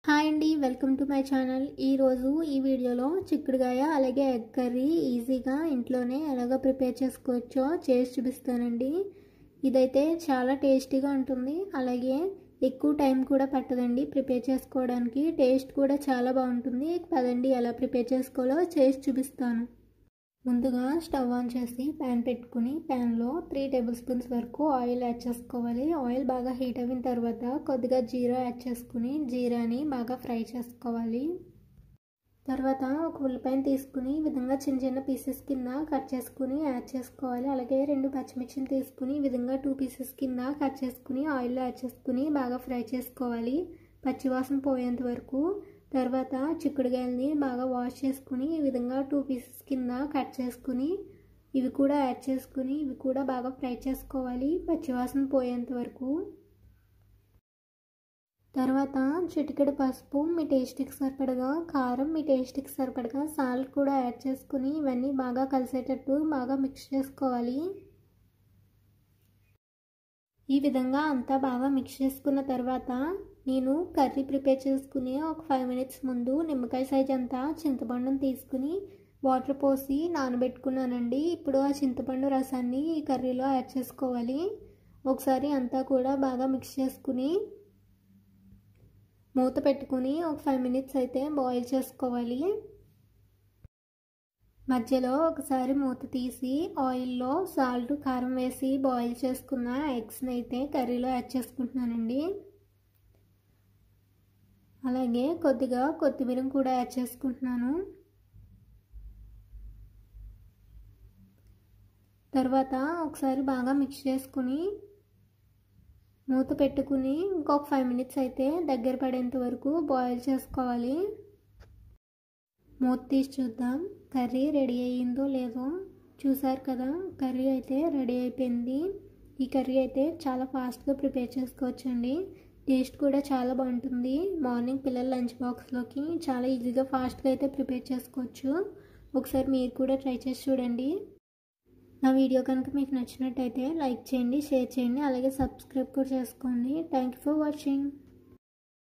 Hi అండి, welcome to my channel. ఈరోజు ఈ వీడియోలో చిక్కుడుగాయ అలాగే ఎగ్ కర్రీ ఈజీగా ఇంట్లోనే ఎలాగో ప్రిపేర్ చేసుకోవచ్చో చేసి చూపిస్తానండి. ఇదైతే చాలా టేస్టీగా ఉంటుంది, అలాగే ఎక్కువ టైం కూడా పట్టదండి ప్రిపేర్ చేసుకోవడానికి. టేస్ట్ కూడా చాలా బాగుంటుంది. పదండి ఎలా ప్రిపేర్ చేసుకోవాలో చేసి చూపిస్తాను. ముందుగా స్టవ్ ఆన్ చేసి ప్యాన్ పెట్టుకుని ప్యాన్లో 3 టేబుల్ స్పూన్స్ వరకు ఆయిల్ యాడ్ చేసుకోవాలి. ఆయిల్ బాగా హీట్ అయిన తర్వాత కొద్దిగా జీరా యాడ్ చేసుకుని జీరాని బాగా ఫ్రై చేసుకోవాలి. తర్వాత ఒక ఉల్లిపాయను తీసుకుని ఈ విధంగా చిన్న చిన్న పీసెస్ కింద కట్ చేసుకుని యాడ్ చేసుకోవాలి. అలాగే 2 పచ్చిమిర్చిని తీసుకుని ఈ విధంగా 2 పీసెస్ కింద కట్ చేసుకుని ఆయిల్లో యాడ్ చేసుకుని బాగా ఫ్రై చేసుకోవాలి పచ్చివాసన పోయేంత వరకు. తర్వాత చిక్కుడుగాయల్ని బాగా వాష్ చేసుకుని ఈ విధంగా 2 పీసెస్ కింద కట్ చేసుకుని ఇవి కూడా యాడ్ చేసుకుని ఇవి కూడా బాగా ఫ్రై చేసుకోవాలి పచ్చివాసన పోయేంత వరకు. తర్వాత చిటికెడు పసుపు, మీ టేస్ట్కి సరిపడగా కారం, మీ టేస్ట్కి సరిపడగా సాల్ట్ కూడా యాడ్ చేసుకుని ఇవన్నీ బాగా కలిసేటట్టు బాగా మిక్స్ చేసుకోవాలి. ఈ విధంగా అంతా బాగా మిక్స్ చేసుకున్న తర్వాత నేను కర్రీ ప్రిపేర్ చేసుకుని ఒక 5 మినిట్స్ ముందు నిమ్మకాయ సైజ్ అంతా చింతపండుని తీసుకుని వాటర్ పోసి నానబెట్టుకున్నానండి. ఇప్పుడు ఆ చింతపండు రసాన్ని ఈ కర్రీలో యాడ్ చేసుకోవాలి. ఒకసారి అంతా కూడా బాగా మిక్స్ చేసుకుని మూత పెట్టుకుని ఒక 5 మినిట్స్ అయితే బాయిల్ చేసుకోవాలి. మధ్యలో ఒకసారి మూత తీసి ఆయిల్లో సాల్ట్, కారం వేసి బాయిల్ చేసుకున్న ఎగ్స్ని అయితే కర్రీలో యాడ్ చేసుకుంటున్నానండి. అలాగే కొద్దిగా కొత్తిమీర కూడా యాడ్ చేసుకుంటున్నాను. తర్వాత ఒకసారి బాగా మిక్స్ చేసుకుని మూత పెట్టుకుని ఇంకొక 5 మినిట్స్ అయితే దగ్గర పడేంత వరకు బాయిల్ చేసుకోవాలి. మూత తీసి చూద్దాం కర్రీ రెడీ అయ్యిందో లేదో. చూసారు కదా, కర్రీ అయితే రెడీ అయిపోయింది. ఈ కర్రీ అయితే చాలా ఫాస్ట్గా ప్రిపేర్ చేసుకోవచ్చండి. టేస్ట్ కూడా చాలా బాగుంటుంది. మార్నింగ్ పిల్లల లంచ్ బాక్స్లోకి చాలా ఈజీగా ఫాస్ట్గా అయితే ప్రిపేర్ చేసుకోవచ్చు. ఒకసారి మీరు కూడా ట్రై చేసి చూడండి. నా వీడియో కనుక మీకు నచ్చినట్టయితే లైక్ చేయండి, షేర్ చేయండి, అలాగే సబ్స్క్రైబ్ కూడా చేసుకోండి. Thank you for watching.